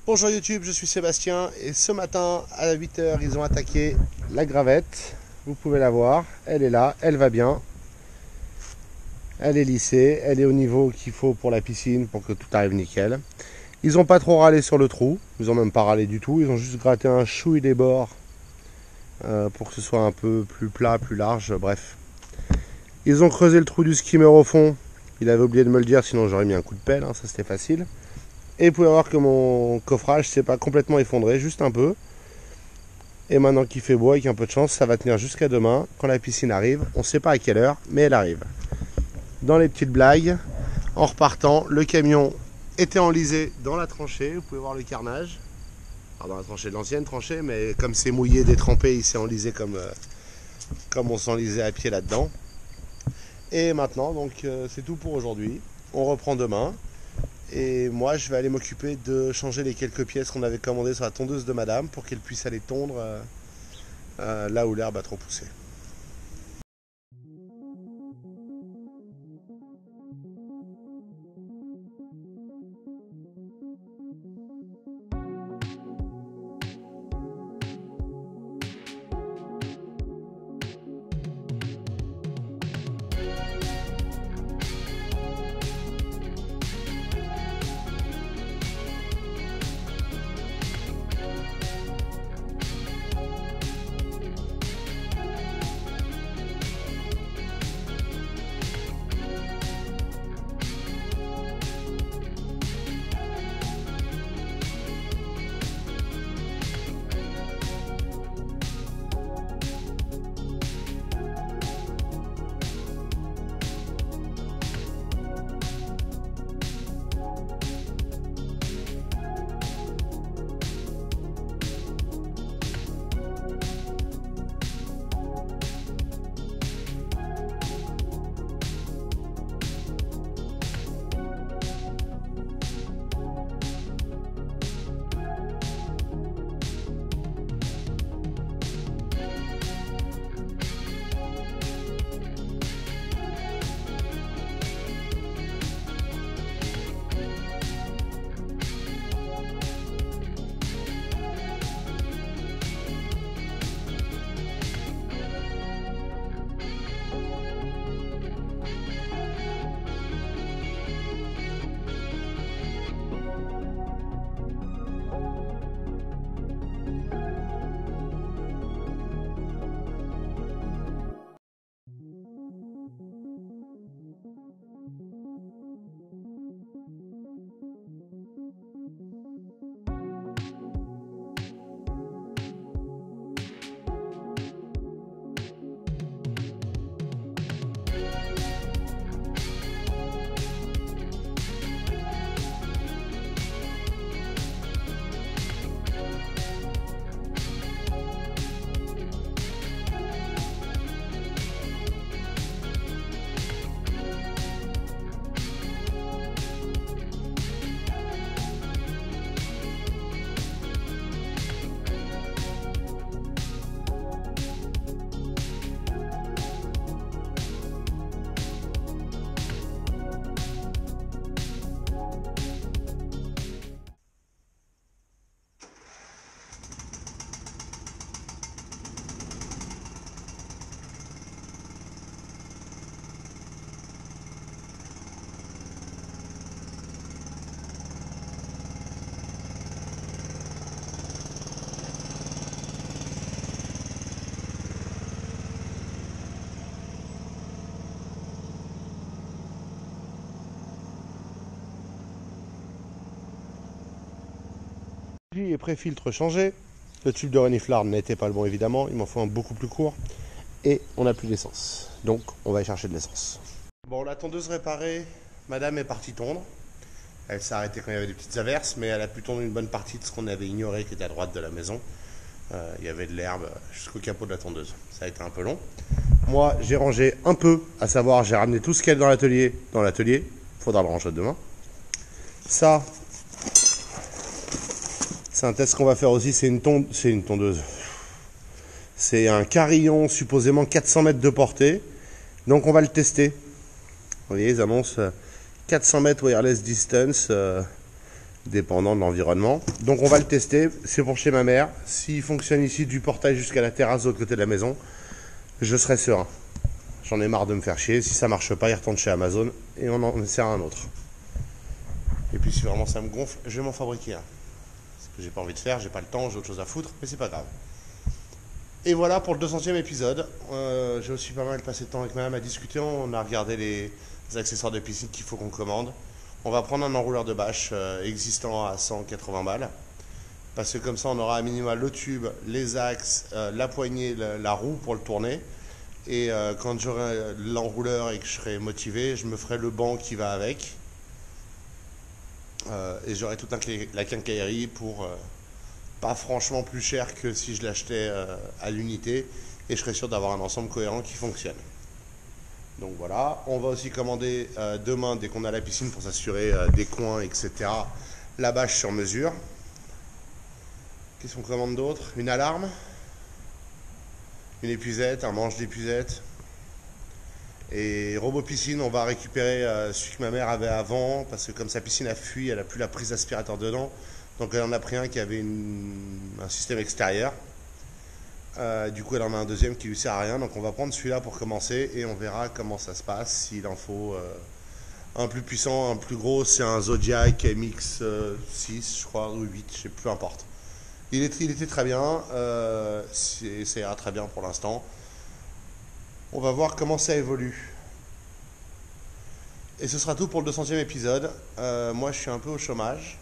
Bonjour YouTube, je suis Sébastien et ce matin à 8 h ils ont attaqué la gravette. Vous pouvez la voir, elle est là, elle va bien. Elle est lissée, elle est au niveau qu'il faut pour la piscine pour que tout arrive nickel. Ils n'ont pas trop râlé sur le trou, ils n'ont même pas râlé du tout, ils ont juste gratté un chouille des bords pour que ce soit un peu plus plat, plus large, bref. Ils ont creusé le trou du skimmer au fond, il avait oublié de me le dire sinon j'aurais mis un coup de pelle, hein, ça c'était facile. Et vous pouvez voir que mon coffrage s'est pas complètement effondré, juste un peu. Et maintenant qu'il fait beau, avec un peu de chance, ça va tenir jusqu'à demain. Quand la piscine arrive, on ne sait pas à quelle heure, mais elle arrive. Dans les petites blagues, en repartant, le camion était enlisé dans la tranchée. Vous pouvez voir le carnage. Alors dans la tranchée de l'ancienne tranchée, mais comme c'est mouillé, détrempé, il s'est enlisé comme on s'enlisait à pied là-dedans. Et maintenant, donc c'est tout pour aujourd'hui. On reprend demain. Et moi, je vais aller m'occuper de changer les quelques pièces qu'on avait commandées sur la tondeuse de madame pour qu'elle puisse aller tondre là où l'herbe a trop poussé. Et pré-filtre changé, le tube de reniflard n'était pas le bon évidemment, il m'en faut un beaucoup plus court et on n'a plus d'essence, donc on va aller chercher de l'essence. Bon, la tondeuse réparée, madame est partie tondre, elle s'est arrêtée quand il y avait des petites averses, mais elle a pu tondre une bonne partie de ce qu'on avait ignoré qui était à droite de la maison. Il y avait de l'herbe jusqu'au capot de la tondeuse, ça a été un peu long. Moi j'ai rangé un peu, à savoir j'ai ramené tout ce qu'il y a dans l'atelier, il faudra le ranger demain. Ça, c'est un test qu'on va faire aussi, c'est une tondeuse. C'est un carillon supposément 400 mètres de portée. Donc on va le tester. Vous voyez, ils annoncent 400 mètres wireless distance. dépendant de l'environnement. Donc on va le tester, c'est pour chez ma mère. S'il fonctionne ici du portail jusqu'à la terrasse de l'autre côté de la maison, je serai serein. J'en ai marre de me faire chier. Si ça marche pas, il retourne chez Amazon et on en sert un autre. Et puis si vraiment ça me gonfle, je vais m'en fabriquer un. Ce que j'ai pas envie de faire, j'ai pas le temps, j'ai autre chose à foutre, mais c'est pas grave. Et voilà pour le 200e épisode. J'ai aussi pas mal passé de temps avec madame à discuter. On a regardé les accessoires de piscine qu'il faut qu'on commande. On va prendre un enrouleur de bâche existant à 180 balles. Parce que comme ça, on aura à minima le tube, les axes, la poignée, la roue pour le tourner. Et quand j'aurai l'enrouleur et que je serai motivé, je me ferai le banc qui va avec. Et j'aurai toute la quincaillerie pour pas franchement plus cher que si je l'achetais à l'unité. Et je serai sûr d'avoir un ensemble cohérent qui fonctionne. Donc voilà, on va aussi commander demain, dès qu'on a la piscine, pour s'assurer des coins, etc., la bâche sur mesure. Qu'est-ce qu'on commande d'autre? Une alarme, une épuisette, un manche d'épuisette. Et robot piscine, on va récupérer celui que ma mère avait avant, parce que comme sa piscine a fui, elle n'a plus la prise d'aspirateur dedans. Donc elle en a pris un qui avait un système extérieur. Du coup elle en a un deuxième qui lui sert à rien. Donc on va prendre celui-là pour commencer et on verra comment ça se passe. S'il en faut un plus puissant, un plus gros, c'est un Zodiac MX6 je crois, ou 8, je sais plus, importe. Il était très bien, ça ira très bien pour l'instant. On va voir comment ça évolue. Et ce sera tout pour le 200e épisode. Moi je suis un peu au chômage,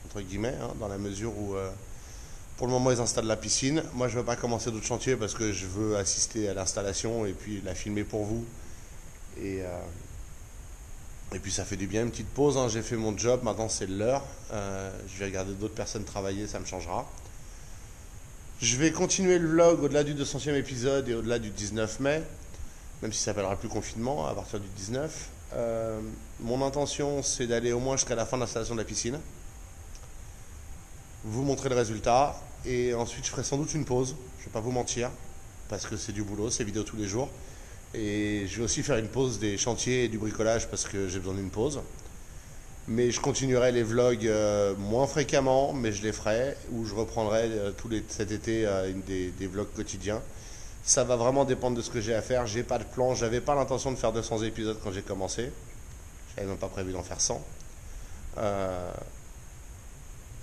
entre guillemets, hein, dans la mesure où pour le moment ils installent la piscine. Moi je ne veux pas commencer d'autres chantiers parce que je veux assister à l'installation et puis la filmer pour vous. Et puis ça fait du bien, une petite pause, hein. J'ai fait mon job, maintenant c'est l'heure. Je vais regarder d'autres personnes travailler, ça me changera. Je vais continuer le vlog au-delà du 200e épisode et au-delà du 19 mai, même si ça s'appellera plus confinement à partir du 19. Mon intention, c'est d'aller au moins jusqu'à la fin de l'installation de la piscine, vous montrer le résultat, et ensuite je ferai sans doute une pause, je ne vais pas vous mentir, parce que c'est du boulot, c'est vidéo tous les jours, et je vais aussi faire une pause des chantiers et du bricolage parce que j'ai besoin d'une pause. Mais je continuerai les vlogs moins fréquemment, mais je les ferai, ou je reprendrai cet été des vlogs quotidiens. Ça va vraiment dépendre de ce que j'ai à faire. J'ai pas de plan, j'avais pas l'intention de faire 200 épisodes quand j'ai commencé. J'avais même pas prévu d'en faire 100.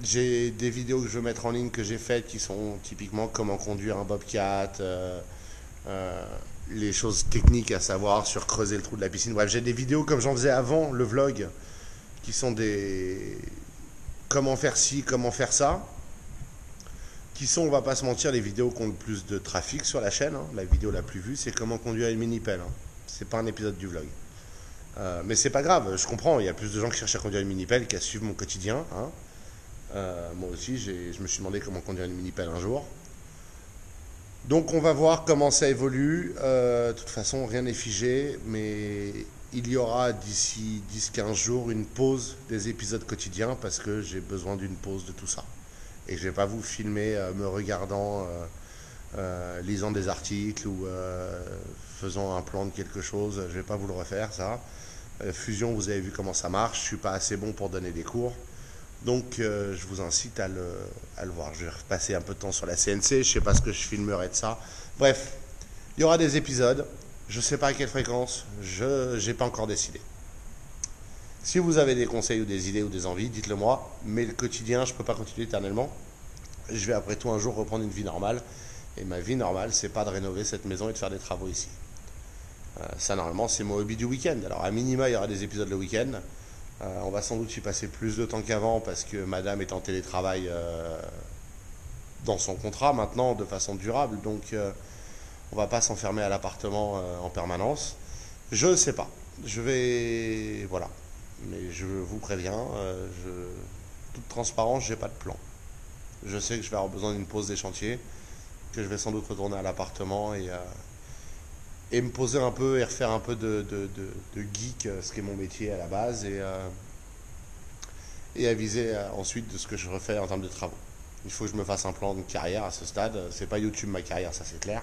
J'ai des vidéos que je veux mettre en ligne que j'ai faites qui sont typiquement comment conduire un Bobcat, les choses techniques à savoir sur creuser le trou de la piscine. Bref, j'ai des vidéos comme j'en faisais avant le vlog, qui sont des comment faire ci, comment faire ça, qui sont, on va pas se mentir, les vidéos qui ont le plus de trafic sur la chaîne, hein. La vidéo la plus vue, c'est comment conduire une mini-pelle, hein. C'est pas un épisode du vlog. Mais c'est pas grave, je comprends, il y a plus de gens qui cherchent à conduire une mini-pelle qu'à suivre mon quotidien, hein. Moi aussi, je me suis demandé comment conduire une mini-pelle un jour. Donc on va voir comment ça évolue. De toute façon, rien n'est figé, mais il y aura d'ici 10-15 jours une pause des épisodes quotidiens parce que j'ai besoin d'une pause de tout ça. Et je ne vais pas vous filmer me regardant, lisant des articles ou faisant un plan de quelque chose. Je ne vais pas vous le refaire, ça. Fusion, vous avez vu comment ça marche. Je ne suis pas assez bon pour donner des cours. Donc je vous incite à le voir. Je vais repasser un peu de temps sur la CNC. Je ne sais pas ce que je filmerai de ça. Bref, il y aura des épisodes. Je ne sais pas à quelle fréquence, je n'ai pas encore décidé. Si vous avez des conseils ou des idées ou des envies, dites-le moi. Mais le quotidien, je ne peux pas continuer éternellement. Je vais après tout un jour reprendre une vie normale. Et ma vie normale, c'est pas de rénover cette maison et de faire des travaux ici. Ça, normalement, c'est mon hobby du week-end. Alors, à minima, il y aura des épisodes le week-end. On va sans doute y passer plus de temps qu'avant parce que madame est en télétravail dans son contrat maintenant, de façon durable. Donc, on va pas s'enfermer à l'appartement en permanence. Je ne sais pas. Je vais... Voilà. Mais je vous préviens, toute transparence, j'ai pas de plan. Je sais que je vais avoir besoin d'une pause des chantiers, que je vais sans doute retourner à l'appartement et me poser un peu et refaire un peu de geek, ce qui est mon métier à la base, et aviser ensuite de ce que je refais en termes de travaux. Il faut que je me fasse un plan de carrière à ce stade. C'est pas YouTube ma carrière, ça c'est clair.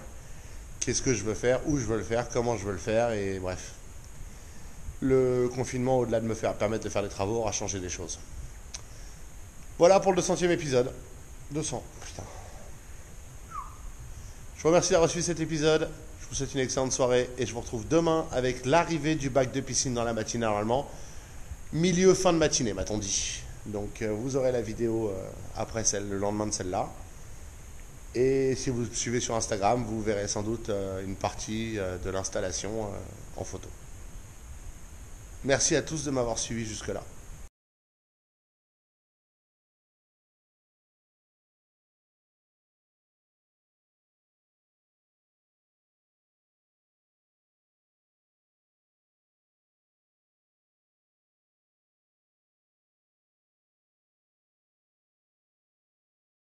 Qu'est-ce que je veux faire, où je veux le faire, comment je veux le faire, et bref. Le confinement, au-delà de permettre de faire des travaux, aura changé des choses. Voilà pour le 200e épisode. 200, putain. Je vous remercie d'avoir suivi cet épisode. Je vous souhaite une excellente soirée et je vous retrouve demain avec l'arrivée du bac de piscine dans la matinée normalement. Milieu, fin de matinée, m'a-t-on dit. Donc vous aurez la vidéo après le lendemain de celle-là. Et si vous me suivez sur Instagram, vous verrez sans doute une partie de l'installation en photo. Merci à tous de m'avoir suivi jusque-là.